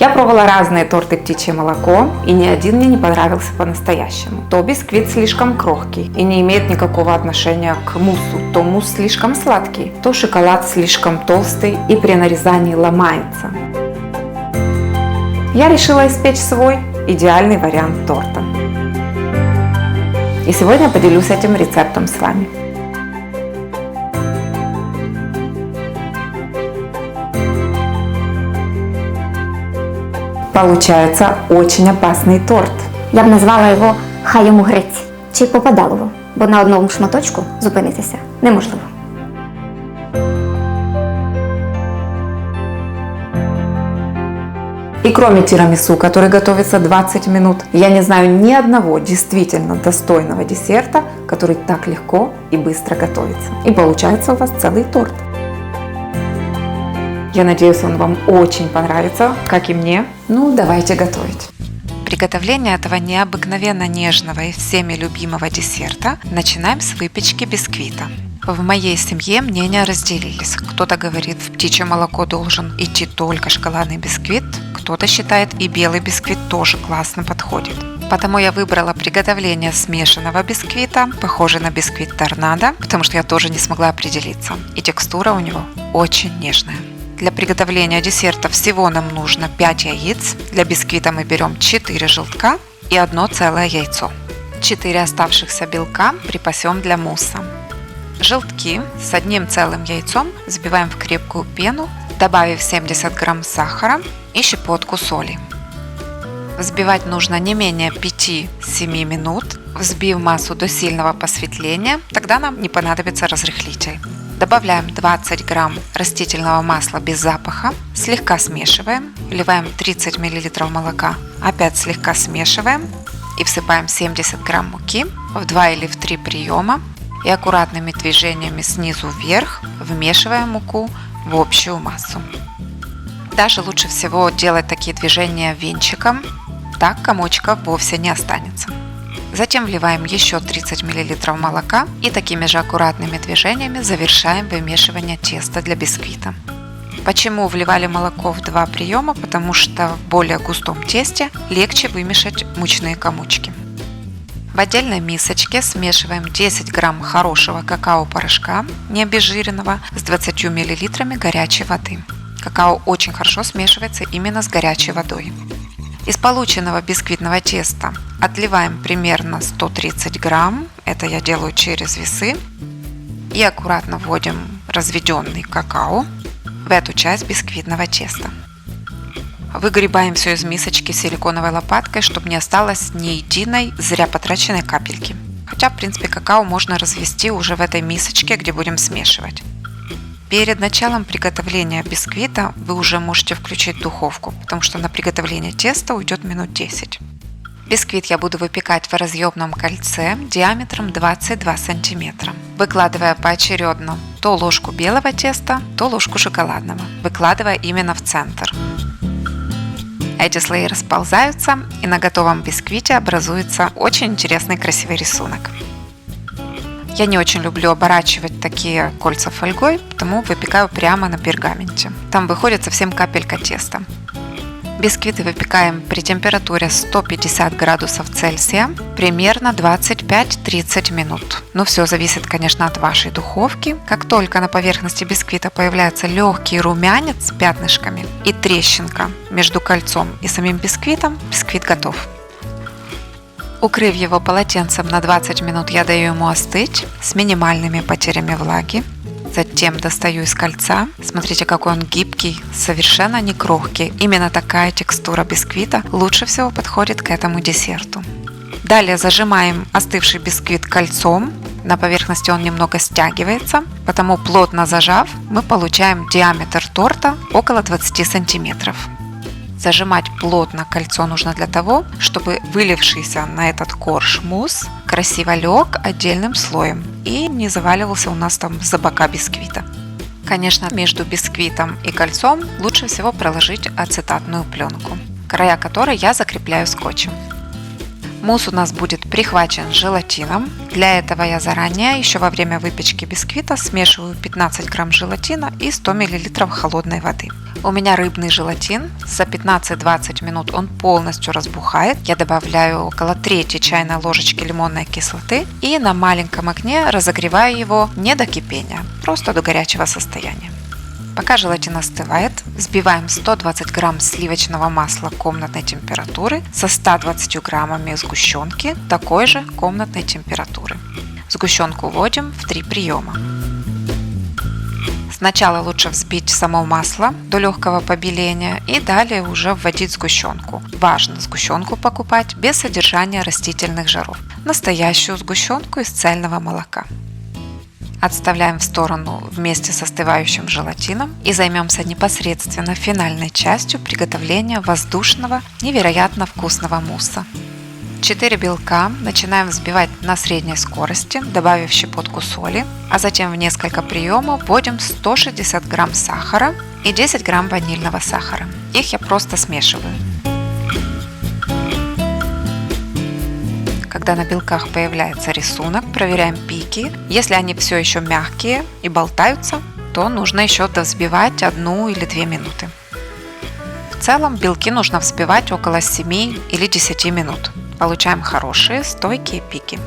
Я пробовала разные торты «Птичье молоко», и ни один мне не понравился по-настоящему. То бисквит слишком крохкий и не имеет никакого отношения к муссу, то мусс слишком сладкий, то шоколад слишком толстый и при нарезании ломается. Я решила испечь свой идеальный вариант торта. И сегодня поделюсь этим рецептом с вами. Получается очень опасный торт. Я б назвала його «Хай йому грець» чи «Попадалово», бо на одному шматочку зупинитися неможливо. И кроме тирамису, который готовится 20 минут, я не знаю ни одного действительно достойного десерта, который так легко и быстро готовится. И получается у вас целый торт. Я надеюсь, он вам очень понравится, как и мне. Ну, давайте готовить. Приготовление этого необыкновенно нежного и всеми любимого десерта начинаем с выпечки бисквита. В моей семье мнения разделились. Кто-то говорит, в птичье молоко должен идти только шоколадный бисквит, кто-то считает, и белый бисквит тоже классно подходит. Потому я выбрала приготовление смешанного бисквита, похожий на бисквит торнадо, потому что я тоже не смогла определиться. И текстура у него очень нежная. Для приготовления десерта всего нам нужно 5 яиц. Для бисквита мы берем 4 желтка и 1 целое яйцо. 4 оставшихся белка припасем для мусса. Желтки с 1 целым яйцом взбиваем в крепкую пену, добавив 70 грамм сахара и щепотку соли. Взбивать нужно не менее 5-7 минут, взбив массу до сильного посветления, тогда нам не понадобится разрыхлитель. Добавляем 20 грамм растительного масла без запаха, слегка смешиваем, вливаем 30 мл молока, опять слегка смешиваем и всыпаем 70 грамм муки в 2 или в 3 приема и аккуратными движениями снизу вверх вмешиваем муку в общую массу. Даже лучше всего делать такие движения венчиком, так комочка вовсе не останется. Затем вливаем еще 30 мл молока и такими же аккуратными движениями завершаем вымешивание теста для бисквита. Почему вливали молоко в 2 приема? Потому что в более густом тесте легче вымешать мучные комочки. В отдельной мисочке смешиваем 10 грамм хорошего какао-порошка, не обезжиренного, с 20 мл горячей воды. Какао очень хорошо смешивается именно с горячей водой. Из полученного бисквитного теста отливаем примерно 130 грамм, это я делаю через весы, и аккуратно вводим разведенный какао в эту часть бисквитного теста. Выгребаем все из мисочки силиконовой лопаткой, чтобы не осталось ни единой зря потраченной капельки. Хотя, в принципе, какао можно развести уже в этой мисочке, где будем смешивать. Перед началом приготовления бисквита вы уже можете включить духовку, потому что на приготовление теста уйдет минут 10. Бисквит я буду выпекать в разъемном кольце диаметром 22 см, выкладывая поочередно то ложку белого теста, то ложку шоколадного, выкладывая именно в центр. Эти слои расползаются, и на готовом бисквите образуется очень интересный красивый рисунок. Я не очень люблю оборачивать такие кольца фольгой, потому выпекаю прямо на пергаменте. Там выходит совсем капелька теста. Бисквиты выпекаем при температуре 150 градусов Цельсия примерно 25-30 минут. Но все зависит, конечно, от вашей духовки. Как только на поверхности бисквита появляется легкий румянец с пятнышками и трещинка между кольцом и самим бисквитом, бисквит готов. Укрыв его полотенцем на 20 минут, я даю ему остыть с минимальными потерями влаги. Затем достаю из кольца. Смотрите, какой он гибкий, совершенно не крохкий. Именно такая текстура бисквита лучше всего подходит к этому десерту. Далее зажимаем остывший бисквит кольцом. На поверхности он немного стягивается, потому плотно зажав, мы получаем диаметр торта около 20 сантиметров. Зажимать плотно кольцо нужно для того, чтобы вылившийся на этот корж мусс красиво лег отдельным слоем и не заваливался у нас там за бока бисквита. Конечно, между бисквитом и кольцом лучше всего проложить ацетатную пленку, края которой я закрепляю скотчем. Мусс у нас будет прихвачен желатином. Для этого я заранее, еще во время выпечки бисквита, смешиваю 15 грамм желатина и 100 мл холодной воды. У меня рыбный желатин. За 15-20 минут он полностью разбухает. Я добавляю около трети чайной ложечки лимонной кислоты и на маленьком огне разогреваю его не до кипения, просто до горячего состояния. Пока желатин остывает, взбиваем 120 грамм сливочного масла комнатной температуры со 120 граммами сгущенки такой же комнатной температуры. Сгущенку вводим в 3 приема. Сначала лучше взбить само масло до легкого побеления и далее уже вводить сгущенку. Важно сгущенку покупать без содержания растительных жиров. Настоящую сгущенку из цельного молока. Отставляем в сторону вместе с остывающим желатином и займемся непосредственно финальной частью приготовления воздушного, невероятно вкусного мусса. 4 белка начинаем взбивать на средней скорости, добавив щепотку соли, а затем в несколько приемов вводим 160 грамм сахара и 10 грамм ванильного сахара. Их я просто смешиваю. Когда на белках появляется рисунок, проверяем пики. Если они все еще мягкие и болтаются, то нужно еще довзбивать 1 или 2 минуты. В целом белки нужно взбивать около 7 или 10 минут. Получаем хорошие стойкие пики.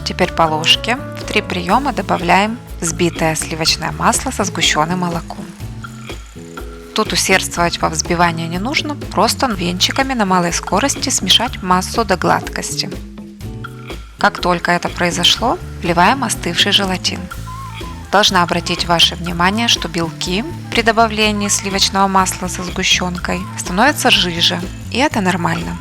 Теперь по ложке в 3 приема добавляем взбитое сливочное масло со сгущенным молоком. Тут усердствовать во взбивании не нужно, просто венчиками на малой скорости смешать массу до гладкости. Как только это произошло, вливаем остывший желатин. Должна обратить ваше внимание, что белки при добавлении сливочного масла со сгущенкой становятся жиже, и это нормально.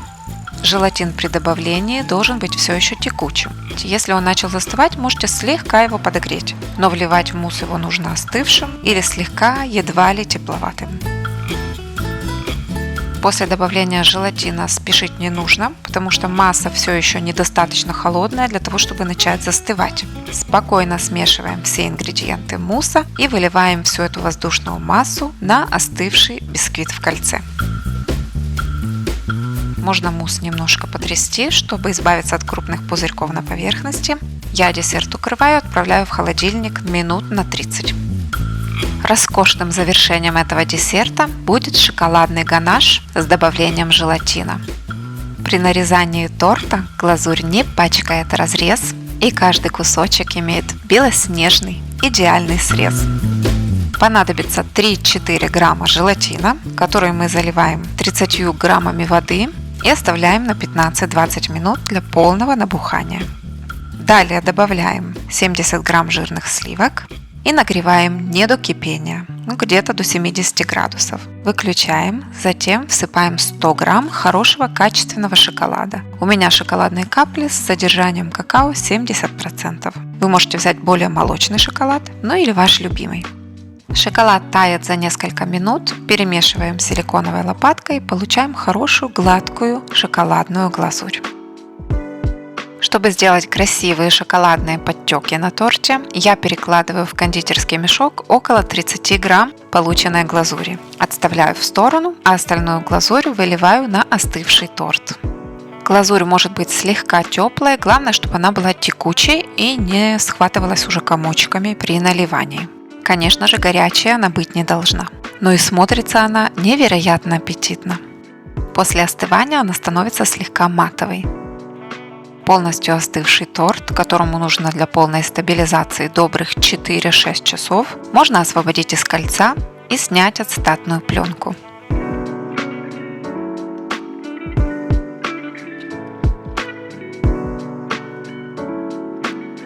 Желатин при добавлении должен быть все еще текучим. Если он начал застывать, можете слегка его подогреть, но вливать в мусс его нужно остывшим или слегка едва ли тепловатым. После добавления желатина спешить не нужно, потому что масса все еще недостаточно холодная для того, чтобы начать застывать. Спокойно смешиваем все ингредиенты мусса и выливаем всю эту воздушную массу на остывший бисквит в кольце. Можно мусс немножко потрясти, чтобы избавиться от крупных пузырьков на поверхности. Я десерт укрываю и отправляю в холодильник минут на 30. Роскошным завершением этого десерта будет шоколадный ганаш с добавлением желатина. При нарезании торта глазурь не пачкает разрез, и каждый кусочек имеет белоснежный идеальный срез. Понадобится 3-4 грамма желатина, который мы заливаем 30 граммами воды и оставляем на 15-20 минут для полного набухания. Далее добавляем 70 грамм жирных сливок и нагреваем не до кипения, где-то до 70 градусов. Выключаем, затем всыпаем 100 грамм хорошего качественного шоколада. У меня шоколадные капли с содержанием какао 70%. Вы можете взять более молочный шоколад, ну или ваш любимый. Шоколад тает за несколько минут, перемешиваем силиконовой лопаткой и получаем хорошую гладкую шоколадную глазурь. Чтобы сделать красивые шоколадные подтеки на торте, я перекладываю в кондитерский мешок около 30 грамм полученной глазури. Отставляю в сторону, а остальную глазурь выливаю на остывший торт. Глазурь может быть слегка теплой, главное, чтобы она была текучей и не схватывалась уже комочками при наливании. Конечно же, горячая она быть не должна, но и смотрится она невероятно аппетитно. После остывания она становится слегка матовой. Полностью остывший торт, которому нужно для полной стабилизации добрых 4-6 часов, можно освободить из кольца и снять ацетатную пленку.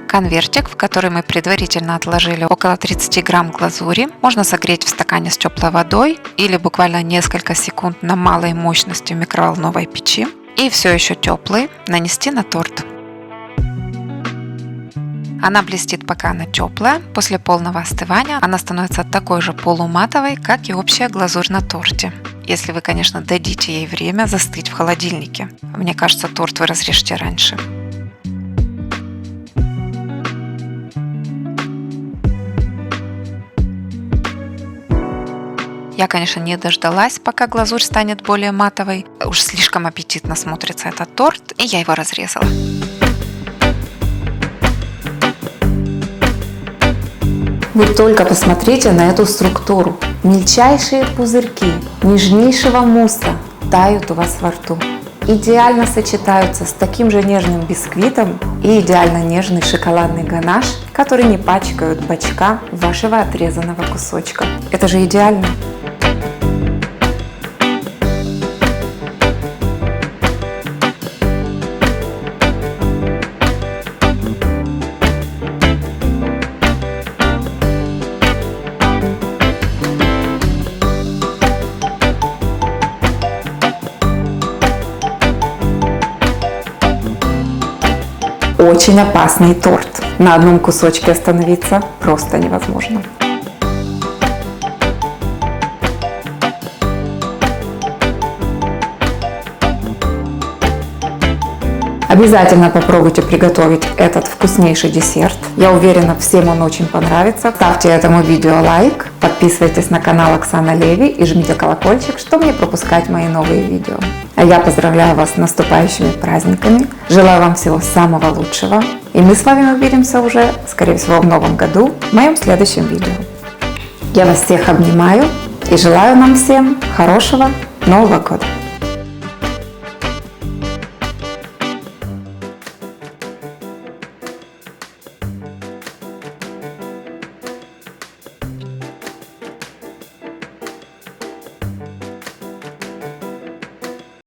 Конвертик, в который мы предварительно отложили около 30 грамм глазури, можно согреть в стакане с теплой водой или буквально несколько секунд на малой мощности в микроволновой печи и все еще теплый нанести на торт. Она блестит, пока она теплая. После полного остывания она становится такой же полуматовой, как и общая глазурь на торте. Если вы, конечно, дадите ей время застыть в холодильнике. Мне кажется, торт вы разрежете раньше. Я, конечно, не дождалась, пока глазурь станет более матовой. Уж слишком аппетитно смотрится этот торт, и я его разрезала. Вы только посмотрите на эту структуру. Мельчайшие пузырьки нежнейшего мусса тают у вас во рту. Идеально сочетаются с таким же нежным бисквитом и идеально нежный шоколадный ганаш, который не пачкают бочка вашего отрезанного кусочка. Это же идеально! Очень опасный торт. На одном кусочке остановиться просто невозможно. Обязательно попробуйте приготовить этот вкуснейший десерт. Я уверена, всем он очень понравится. Ставьте этому видео лайк, подписывайтесь на канал Оксана Леви и жмите колокольчик, чтобы не пропускать мои новые видео. А я поздравляю вас с наступающими праздниками. Желаю вам всего самого лучшего. И мы с вами увидимся уже, скорее всего, в новом году, в моем следующем видео. Я вас всех обнимаю и желаю нам всем хорошего Нового года!